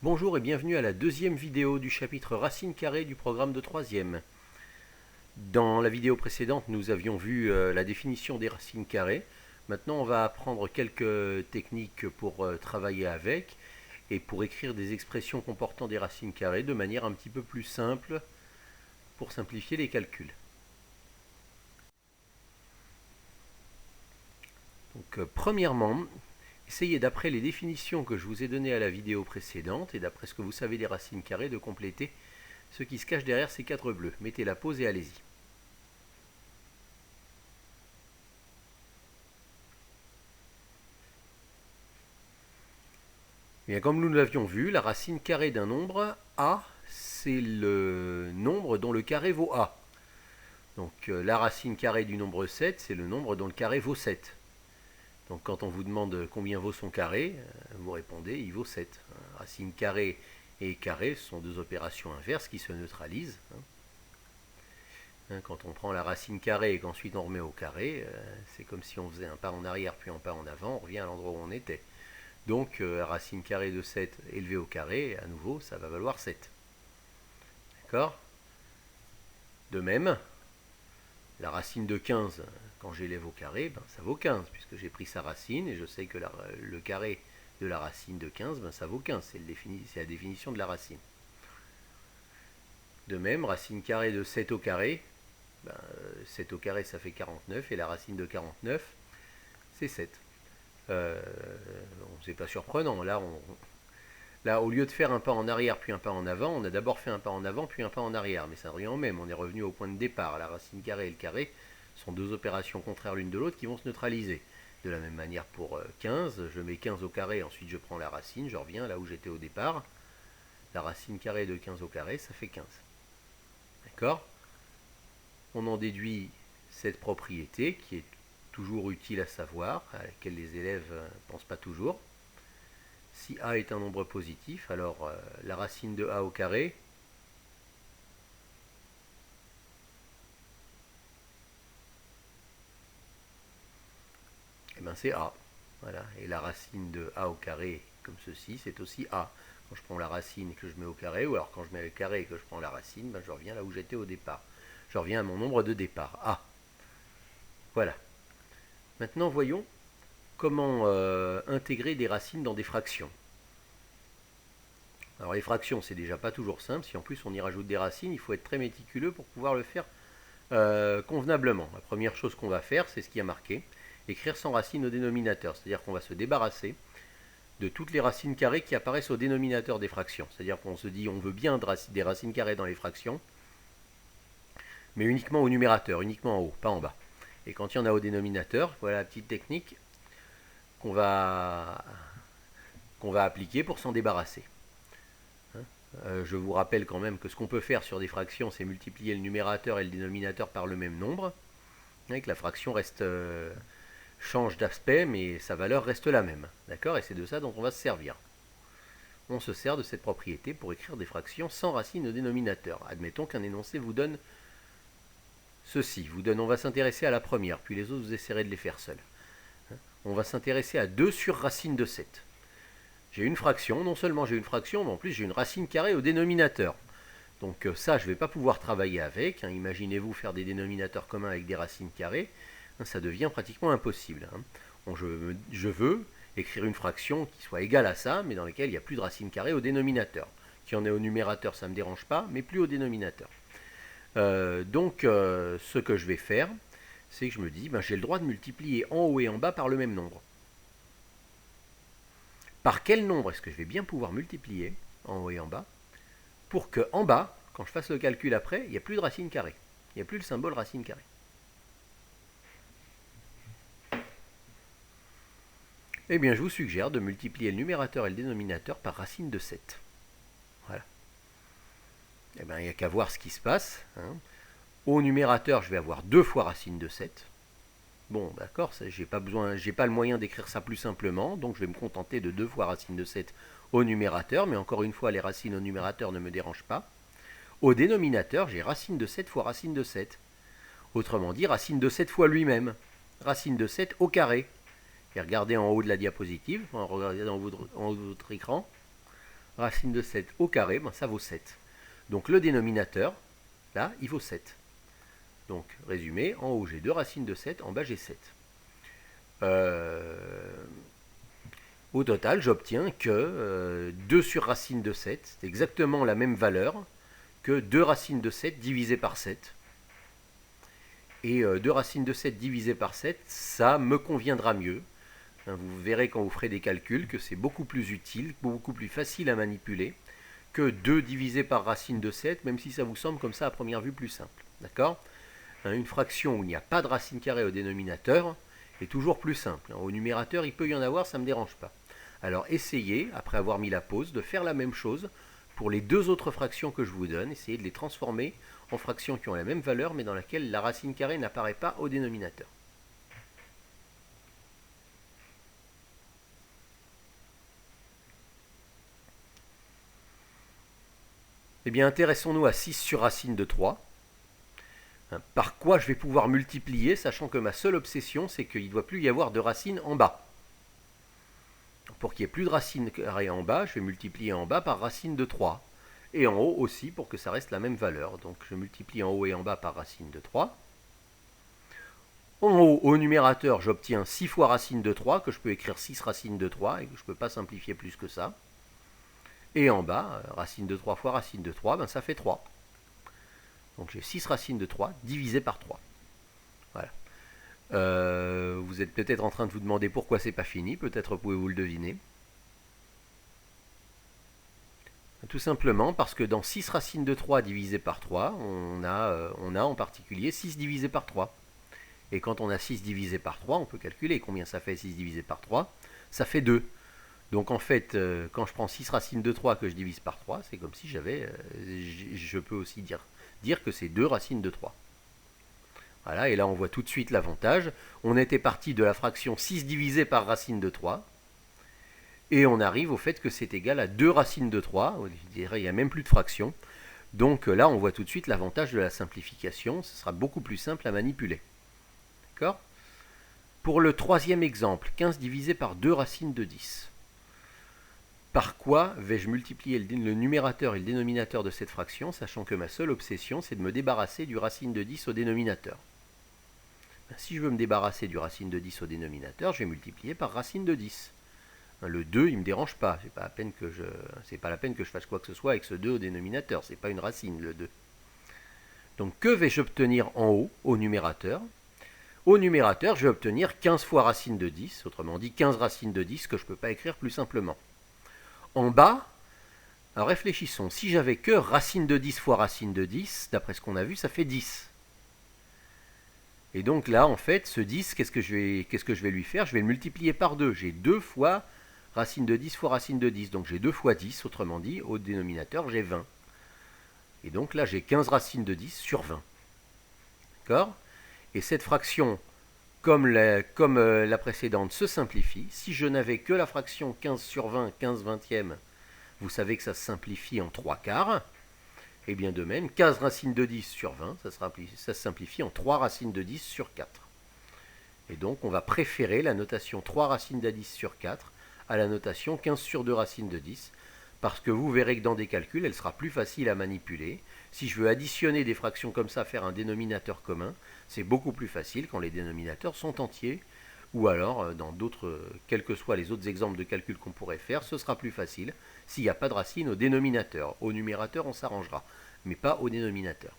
Bonjour et bienvenue à la deuxième vidéo du chapitre racine carrée du programme de troisième. Dans la vidéo précédente, nous avions vu la définition des racines carrées. Maintenant, on va apprendre quelques techniques pour travailler avec et pour écrire des expressions comportant des racines carrées de manière un petit peu plus simple pour simplifier les calculs. Donc, premièrement, essayez d'après les définitions que je vous ai données à la vidéo précédente et d'après ce que vous savez des racines carrées de compléter ce qui se cache derrière ces quatre bleus. Mettez la pause et allez-y. Bien, comme nous l'avions vu, la racine carrée d'un nombre A, c'est le nombre dont le carré vaut A. Donc la racine carrée du nombre 7, c'est le nombre dont le carré vaut 7. Donc quand on vous demande combien vaut son carré, vous répondez il vaut 7. Racine carrée et carré sont deux opérations inverses qui se neutralisent. Quand on prend la racine carrée et qu'ensuite on remet au carré, c'est comme si on faisait un pas en arrière puis un pas en avant, on revient à l'endroit où on était. Donc la racine carrée de 7 élevée au carré, à nouveau, ça va valoir 7. D'accord? De même, la racine de 15, quand j'élève au carré, ça vaut 15, puisque j'ai pris sa racine, et je sais que le carré de la racine de 15, ça vaut 15. C'est la définition de la racine. De même, racine carrée de 7 au carré, 7 au carré, ça fait 49, et la racine de 49, c'est 7. C'est pas surprenant. Là, au lieu de faire un pas en arrière puis un pas en avant, on a d'abord fait un pas en avant puis un pas en arrière. Mais ça revient au même. On est revenu au point de départ. La racine carrée et le carré sont deux opérations contraires l'une de l'autre qui vont se neutraliser. De la même manière pour 15, je mets 15 au carré, ensuite je prends la racine, je reviens là où j'étais au départ. La racine carrée de 15 au carré, ça fait 15. D'accord? On en déduit cette propriété qui est toujours utile à savoir, à laquelle les élèves ne pensent pas toujours. Si a est un nombre positif, alors la racine de a au carré, c'est a. Voilà. Et la racine de a au carré, comme ceci, c'est aussi a. Quand je prends la racine et que je mets au carré, ou alors quand je mets le carré et que je prends la racine, je reviens là où j'étais au départ. Je reviens à mon nombre de départ, a. Voilà. Maintenant, voyons comment intégrer des racines dans des fractions. Alors les fractions, c'est déjà pas toujours simple. Si en plus on y rajoute des racines, il faut être très méticuleux pour pouvoir le faire convenablement. La première chose qu'on va faire, c'est ce qui a marqué, écrire sans racine au dénominateur. C'est-à-dire qu'on va se débarrasser de toutes les racines carrées qui apparaissent au dénominateur des fractions. C'est-à-dire qu'on se dit on veut bien des racines carrées dans les fractions, mais uniquement au numérateur, uniquement en haut, pas en bas. Et quand il y en a au dénominateur, voilà la petite technique qu'on va appliquer pour s'en débarrasser. Je vous rappelle quand même que ce qu'on peut faire sur des fractions, c'est multiplier le numérateur et le dénominateur par le même nombre. Que la fraction change d'aspect, mais sa valeur reste la même. D'accord? Et c'est de ça dont on va se servir. On se sert de cette propriété pour écrire des fractions sans racine au dénominateur. Admettons qu'un énoncé vous donne ceci. On va s'intéresser à la première, puis les autres, vous essaierez de les faire seuls. On va s'intéresser à 2 sur racine de 7. J'ai une fraction, non seulement j'ai une fraction, mais en plus j'ai une racine carrée au dénominateur. Donc ça, je ne vais pas pouvoir travailler avec. Imaginez-vous faire des dénominateurs communs avec des racines carrées. Ça devient pratiquement impossible. Je veux écrire une fraction qui soit égale à ça, mais dans laquelle il n'y a plus de racine carrée au dénominateur. Qu'il y en ait au numérateur, ça ne me dérange pas, mais plus au dénominateur. Donc ce que je vais faire, c'est que je me dis, j'ai le droit de multiplier en haut et en bas par le même nombre. Par quel nombre est-ce que je vais bien pouvoir multiplier en haut et en bas pour que en bas, quand je fasse le calcul après, il n'y a plus de racine carrée. Il n'y a plus le symbole racine carrée. Eh bien, je vous suggère de multiplier le numérateur et le dénominateur par racine de 7. Voilà. Eh bien, il n'y a qu'à voir ce qui se passe. Au numérateur, je vais avoir 2 fois racine de 7. Bon, d'accord, j'ai pas le moyen d'écrire ça plus simplement, donc je vais me contenter de 2 fois racine de 7 au numérateur, mais encore une fois, les racines au numérateur ne me dérangent pas. Au dénominateur, j'ai racine de 7 fois racine de 7. Autrement dit, racine de 7 fois lui-même. Racine de 7 au carré. Et regardez en haut de la diapositive, regardez en haut de votre écran. racine de 7 au carré, ben, ça vaut 7. Donc le dénominateur, là, il vaut 7. Donc, résumé, en haut j'ai 2 racines de 7, en bas j'ai 7. Au total, j'obtiens que 2 sur racine de 7, c'est exactement la même valeur que 2 racines de 7 divisé par 7. Et 2 racines de 7 divisé par 7, ça me conviendra mieux. Vous verrez quand vous ferez des calculs que c'est beaucoup plus utile, beaucoup plus facile à manipuler que 2 divisé par racine de 7, même si ça vous semble comme ça à première vue plus simple. D'accord ? Une fraction où il n'y a pas de racine carrée au dénominateur est toujours plus simple. Au numérateur, il peut y en avoir, ça ne me dérange pas. Alors essayez, après avoir mis la pause, de faire la même chose pour les deux autres fractions que je vous donne. Essayez de les transformer en fractions qui ont la même valeur, mais dans laquelle la racine carrée n'apparaît pas au dénominateur. Eh bien, intéressons-nous à 6 sur racine de 3. Par quoi je vais pouvoir multiplier, sachant que ma seule obsession, c'est qu'il ne doit plus y avoir de racine en bas. Pour qu'il n'y ait plus de racine carrée en bas, je vais multiplier en bas par racine de 3. Et en haut aussi, pour que ça reste la même valeur. Donc je multiplie en haut et en bas par racine de 3. En haut, au numérateur, j'obtiens 6 fois racine de 3, que je peux écrire 6 racines de 3, et que je ne peux pas simplifier plus que ça. Et en bas, racine de 3 fois racine de 3, ben ça fait 3. Donc j'ai 6 racines de 3 divisé par 3. Voilà. Vous êtes peut-être en train de vous demander pourquoi c'est pas fini, peut-être pouvez-vous le deviner. Tout simplement parce que dans 6 racines de 3 divisé par 3, on a en particulier 6 divisé par 3. Et quand on a 6 divisé par 3, on peut calculer combien ça fait 6 divisé par 3. Ça fait 2. Donc en fait, quand je prends 6 racines de 3 que je divise par 3, c'est comme si j'avais... je peux aussi dire que c'est 2 racines de 3. Voilà, et là on voit tout de suite l'avantage. On était parti de la fraction 6 divisé par racine de 3. Et on arrive au fait que c'est égal à 2 racines de 3. Je dirais, il n'y a même plus de fraction. Donc là, on voit tout de suite l'avantage de la simplification. Ce sera beaucoup plus simple à manipuler. D'accord ? Pour le troisième exemple, 15 divisé par 2 racines de 10. Par quoi vais-je multiplier le numérateur et le dénominateur de cette fraction, sachant que ma seule obsession, c'est de me débarrasser du racine de 10 au dénominateur. Si je veux me débarrasser du racine de 10 au dénominateur, je vais multiplier par racine de 10. Le 2, il ne me dérange pas. C'est pas la peine que je fasse quoi que ce soit avec ce 2 au dénominateur. C'est pas une racine, le 2. Donc, que vais-je obtenir en haut, au numérateur ? Au numérateur, je vais obtenir 15 fois racine de 10, autrement dit 15 racines de 10 que je ne peux pas écrire plus simplement. En bas, alors réfléchissons. Si j'avais que racine de 10 fois racine de 10, d'après ce qu'on a vu, ça fait 10. Et donc là, en fait, ce 10, qu'est-ce que je vais lui faire ? Je vais le multiplier par 2. J'ai 2 fois racine de 10 fois racine de 10. Donc j'ai 2 fois 10, autrement dit, au dénominateur, j'ai 20. Et donc là, j'ai 15 racines de 10 sur 20. D'accord ? Et cette fraction, comme la précédente, se simplifie. Si je n'avais que la fraction 15 sur 20, 15 vingtièmes, vous savez que ça se simplifie en 3 quarts. Et bien de même, 15 racines de 10 sur 20, ça se simplifie en 3 racines de 10 sur 4. Et donc on va préférer la notation 3 racines de 10 sur 4 à la notation 15 sur 2 racines de 10, parce que vous verrez que dans des calculs, elle sera plus facile à manipuler. Si je veux additionner des fractions comme ça, faire un dénominateur commun, c'est beaucoup plus facile quand les dénominateurs sont entiers, ou alors dans d'autres, quels que soient les autres exemples de calcul qu'on pourrait faire, ce sera plus facile s'il n'y a pas de racine au dénominateur. Au numérateur, on s'arrangera, mais pas au dénominateur.